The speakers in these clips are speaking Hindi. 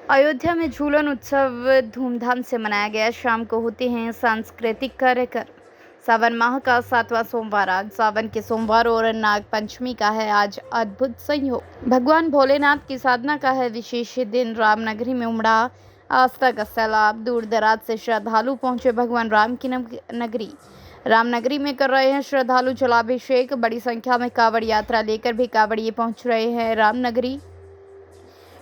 अयोध्या में झूलन उत्सव धूमधाम से मनाया गया। शाम को होते हैं सांस्कृतिक कार्यक्रम। सावन माह का 7वां सोमवार आज सावन के सोमवार और नाग पंचमी का है आज अद्भुत संयोग। भगवान भोलेनाथ की साधना का है विशेष दिन। रामनगरी में उमड़ा आस्था का सैलाब। दूर दराज से श्रद्धालु पहुंचे भगवान राम की नगरी। रामनगरी में कर रहे हैं श्रद्धालु जलाभिषेक। बड़ी संख्या में कांवड़ यात्रा लेकर भी कांवड़िए पहुंच रहे हैं रामनगरी।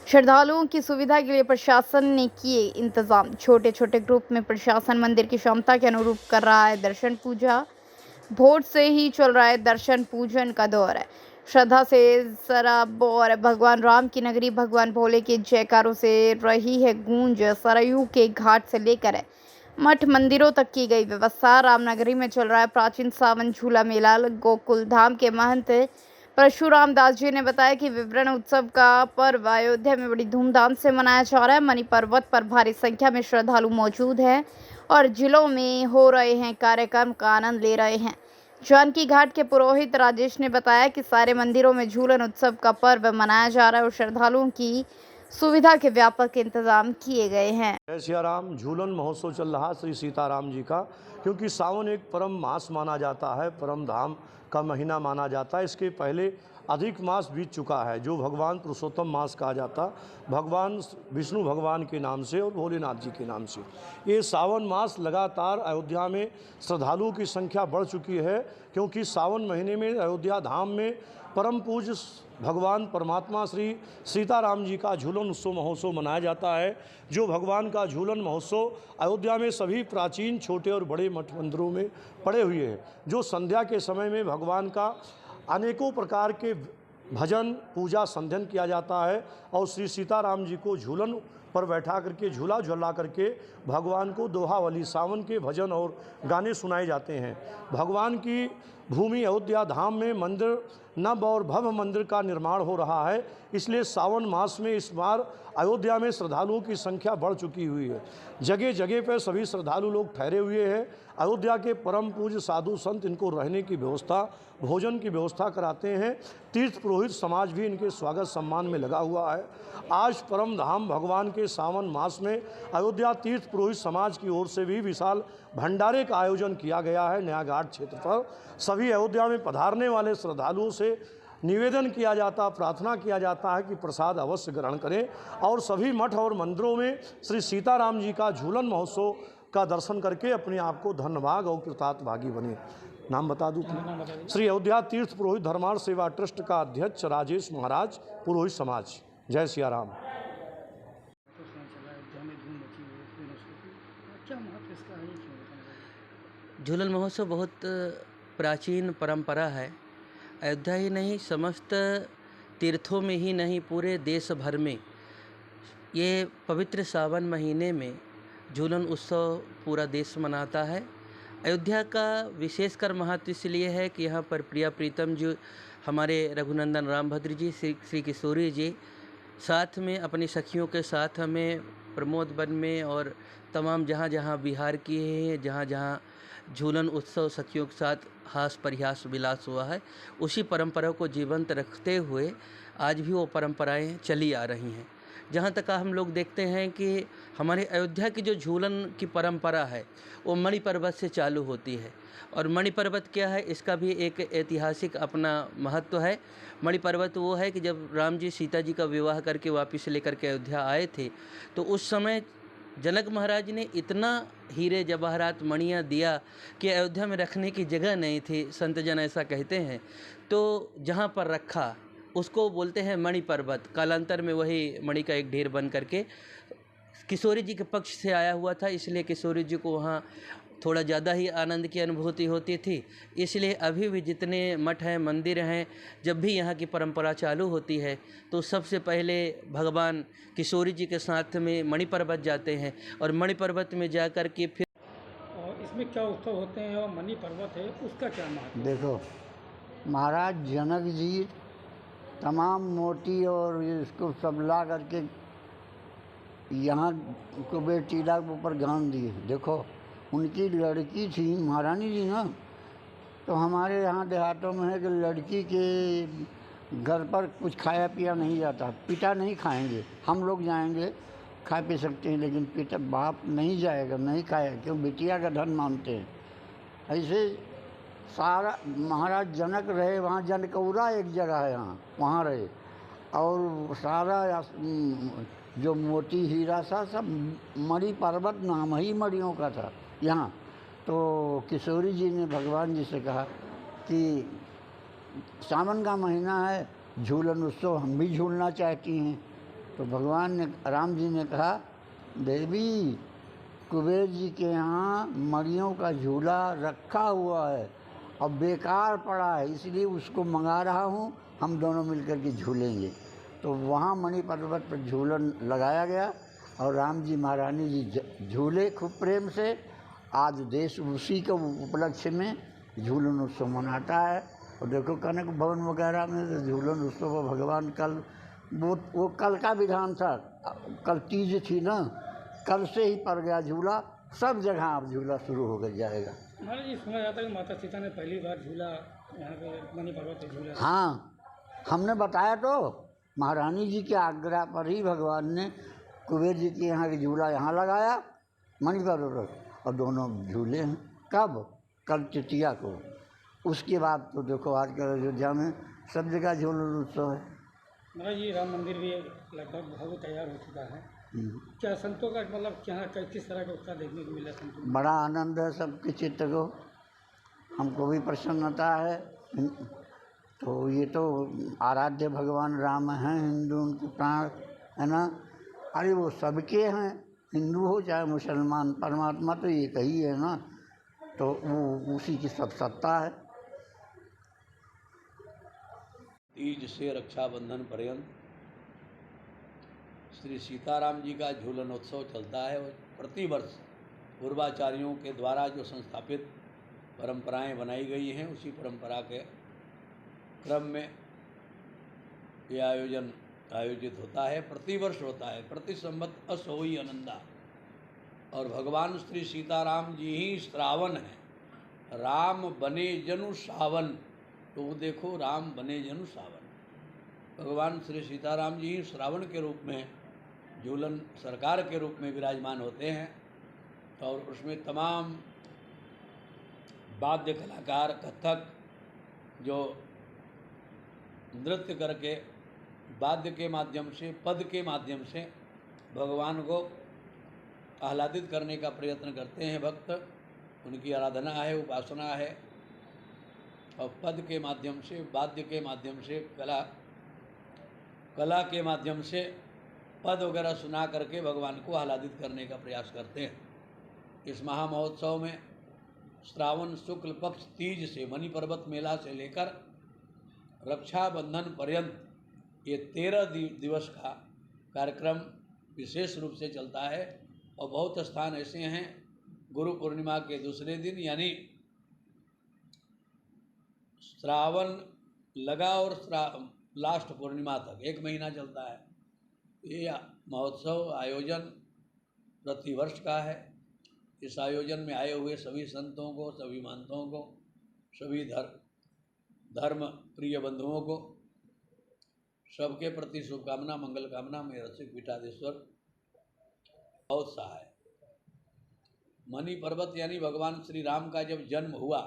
श्रद्धालुओं की सुविधा के लिए प्रशासन ने किए इंतजाम। छोटे छोटे ग्रुप में प्रशासन मंदिर की क्षमता के अनुरूप कर रहा है दर्शन पूजा। भोर से ही चल रहा है दर्शन पूजन का दौर है। श्रद्धा से सराबोर भगवान राम की नगरी। भगवान भोले के जयकारों से रही है गूंज। सरयू के घाट से लेकर मठ मंदिरों तक की गई व्यवस्था। रामनगरी में चल रहा है प्राचीन सावन झूला मेला। गोकुल धाम के महंत परशुराम दास जी ने बताया कि विवरण उत्सव का पर्व अयोध्या में बड़ी धूमधाम से मनाया जा रहा है। मणि पर्वत पर भारी संख्या में श्रद्धालु मौजूद हैं और जिलों में हो रहे हैं कार्यक्रम का आनंद ले रहे हैं। जानकी घाट के पुरोहित राजेश ने बताया कि सारे मंदिरों में झूलन उत्सव का पर्व मनाया जा रहा है और श्रद्धालुओं की सुविधा के व्यापक इंतजाम किए गए हैं। जय सिया राम। झूलन महोत्सव चल रहा श्री सीताराम जी का, क्योंकि सावन एक परम मास माना जाता है, परम धाम का महीना माना जाता है। इसके पहले अधिक मास बीत चुका है जो भगवान पुरुषोत्तम मास कहा जाता, भगवान विष्णु भगवान के नाम से और भोलेनाथ जी के नाम से। ये सावन मास लगातार अयोध्या में श्रद्धालुओं की संख्या बढ़ चुकी है, क्योंकि सावन महीने में अयोध्या धाम में परम पूज्य भगवान परमात्मा श्री सीताराम जी का झूलन उत्सव महोत्सव मनाया जाता है। जो भगवान का झूलन महोत्सव अयोध्या में सभी प्राचीन छोटे और बड़े मठ मंदिरों में पड़े हुए हैं। जो संध्या के समय में भगवान का अनेकों प्रकार के भजन पूजा संध्यान किया जाता है और श्री सीताराम जी को झूलन पर बैठा करके झूला झूला करके भगवान को दोहावली सावन के भजन और गाने सुनाए जाते हैं। भगवान की भूमि अयोध्या धाम में मंदिर नव और भव्य मंदिर का निर्माण हो रहा है, इसलिए सावन मास में इस बार अयोध्या में श्रद्धालुओं की संख्या बढ़ चुकी हुई है। जगह जगह पर सभी श्रद्धालु लोग ठहरे हुए हैं। अयोध्या के परम पूज्य साधु संत इनको रहने की व्यवस्था, भोजन की व्यवस्था कराते हैं। तीर्थ पुरोहित समाज भी इनके स्वागत सम्मान में लगा हुआ है। आज परम धाम भगवान के सावन मास में अयोध्या तीर्थ पुरोहित समाज की ओर से भी विशाल भंडारे का आयोजन किया गया है। नया घाट क्षेत्र पर सभी अयोध्या में पधारने वाले श्रद्धालुओं से निवेदन किया जाता, प्रार्थना किया जाता है कि प्रसाद अवश्य ग्रहण करें और सभी मठ और मंदिरों में श्री सीताराम जी का झूलन महोत्सव का दर्शन करके अपने आप को धन्यभाग और कृतार्थ भागी बने। नाम बता दूँ? श्री अयोध्या तीर्थ पुरोहित धर्मार्थ सेवा ट्रस्ट का अध्यक्ष राजेश महाराज, पुरोहित समाज। जय सिया राम। झूलन महोत्सव बहुत प्राचीन परंपरा है। अयोध्या ही नहीं, समस्त तीर्थों में ही नहीं, पूरे देश भर में ये पवित्र सावन महीने में झूलन उत्सव पूरा देश मनाता है। अयोध्या का विशेषकर महत्व इसलिए है कि यहाँ पर प्रिया प्रीतम जो हमारे रघुनंदन रामभद्र जी, श्री किशोरी जी साथ में अपनी सखियों के साथ हमें प्रमोद वन में और तमाम जहाँ जहाँ बिहार किए हैं, जहाँ जहाँ झूलन उत्सव सखियों के साथ हास परिहास विलास हुआ है, उसी परंपरा को जीवंत रखते हुए आज भी वो परंपराएं चली आ रही हैं। जहाँ तक हम लोग देखते हैं कि हमारे अयोध्या की जो झूलन की परंपरा है वो मणि पर्वत से चालू होती है। और मणि पर्वत क्या है, इसका भी एक ऐतिहासिक अपना महत्व है। मणि पर्वत वो है कि जब राम जी सीता जी का विवाह करके वापस लेकर के अयोध्या आए थे, तो उस समय जनक महाराज ने इतना हीरे जवाहरात मणियाँ दिया कि अयोध्या में रखने की जगह नहीं थी। संत जन ऐसा कहते हैं। तो जहाँ पर रखा उसको बोलते हैं मणि पर्वत। कालांतर में वही मणि का एक ढेर बन करके किशोरी जी के पक्ष से आया हुआ था, इसलिए किशोरी जी को वहाँ थोड़ा ज़्यादा ही आनंद की अनुभूति होती थी। इसलिए अभी भी जितने मठ हैं, मंदिर हैं, जब भी यहाँ की परंपरा चालू होती है तो सबसे पहले भगवान किशोरी जी के साथ में मणि पर्वत जाते हैं और मणि पर्वत में जा कर के फिर और इसमें क्या उत्सव होते हैं और मणि पर्वत है उसका क्या महत्व? देखो, महाराज जनक जी तमाम मोती और इसको सब ला करके यहाँ कुबेर टीला के ऊपर गान दिए। देखो, उनकी लड़की थी महारानी जी ना, तो हमारे यहाँ देहातों में है कि लड़की के घर पर कुछ खाया पिया नहीं जाता, पिटा नहीं खाएंगे। हम लोग जाएंगे खा पी सकते हैं, लेकिन पिता बाप नहीं जाएगा, नहीं खाएगा, क्यों? बिटिया का धन मानते हैं। ऐसे सारा महाराज जनक रहे वहाँ, जनकौरा एक जगह है यहाँ, वहाँ रहे, और सारा जो मोती हीरा था सब मणि पर्वत नाम ही मणियों का था यहाँ। तो किशोरी जी ने भगवान जी से कहा कि सावन का महीना है, झूलन उत्सव हम भी झूलना चाहती हैं। तो भगवान ने, राम जी ने कहा, देवी कुबेर जी के यहाँ मणियों का झूला रखा हुआ है और बेकार पड़ा है, इसलिए उसको मंगा रहा हूँ, हम दोनों मिलकर के झूलेंगे। तो वहाँ मणि पर्वत पर झूलन लगाया गया और राम जी महारानी जी झूले खूब प्रेम से। आज देश उसी के उपलक्ष्य में झूलन उत्सव मनाता है। और देखो कनक भवन वगैरह में झूलन उत्सव भगवान कल, वो कल का विधान था, कल तीज थी ना, कल से ही पड़ गया झूला, सब जगह अब झूला शुरू हो गया जाएगा। महाराज जी, सुना जाता है कि माता सीता ने पहली बार झूला यहाँ पे मणि पर्वत पे झूला। हाँ, हमने बताया तो, महारानी जी के आग्रह पर ही भगवान ने कुबेर जी के यहाँ की झूला यहाँ लगाया मणि पर्वत, और दोनों झूले हैं। कब? कल तृतीया को। उसके बाद तो देखो आजकल अयोध्या में सब जगह झूलन उत्सव है। महाराज जी, राम मंदिर भी लगभग भव्य तैयार हो चुका है। क्या संतों का मतलब क्या किस तरह का उत्साह देखने को मिला संतों में? बड़ा आनंद है सबके चित्त को, हमको भी प्रसन्नता है। तो ये तो आराध्य भगवान राम हैं, हिंदू उनके प्राण है ना। अरे वो सबके हैं, हिंदू हो चाहे मुसलमान, परमात्मा तो एक ही है ना, तो वो उसी की सब सत्ता है। तीज से रक्षाबंधन पर्यंत श्री सीताराम जी का झूलन उत्सव चलता है और प्रतिवर्ष पूर्वाचार्यों के द्वारा जो संस्थापित परंपराएं बनाई गई हैं, उसी परंपरा के क्रम में यह आयोजन आयोजित होता है। प्रतिवर्ष होता है, प्रति संवत असोई आनंदा। और भगवान श्री सीताराम जी ही श्रावण हैं, राम बने जनु सावन। तो वो देखो, राम बने जनु सावन, भगवान श्री सीताराम जी ही श्रावण के रूप में झूलन सरकार के रूप में विराजमान होते हैं। और उसमें तमाम वाद्य कलाकार, कथक जो नृत्य करके वाद्य के माध्यम से, पद के माध्यम से भगवान को आह्लादित करने का प्रयत्न करते हैं भक्त। उनकी आराधना है, उपासना है। और पद के माध्यम से, वाद्य के माध्यम से, कला के माध्यम से पद वगैरह सुना करके भगवान को आह्लादित करने का प्रयास करते हैं। इस महामहोत्सव में श्रावण शुक्ल पक्ष तीज से, मणि पर्वत मेला से लेकर रक्षाबंधन पर्यंत ये 13 दिवस का कार्यक्रम विशेष रूप से चलता है। और बहुत स्थान ऐसे हैं, गुरु पूर्णिमा के दूसरे दिन यानी श्रावण लगा और लास्ट पूर्णिमा तक 1 महीना चलता है। ये महोत्सव आयोजन प्रतिवर्ष का है। इस आयोजन में आए हुए सभी संतों को, सभी महंतों को, सभी धर्म प्रिय बंधुओं को, सबके प्रति शुभकामना, मंगल कामना। में रसिक पीठाधीश्वर बहुत सा है। मणि पर्वत यानी भगवान श्री राम का जब जन्म हुआ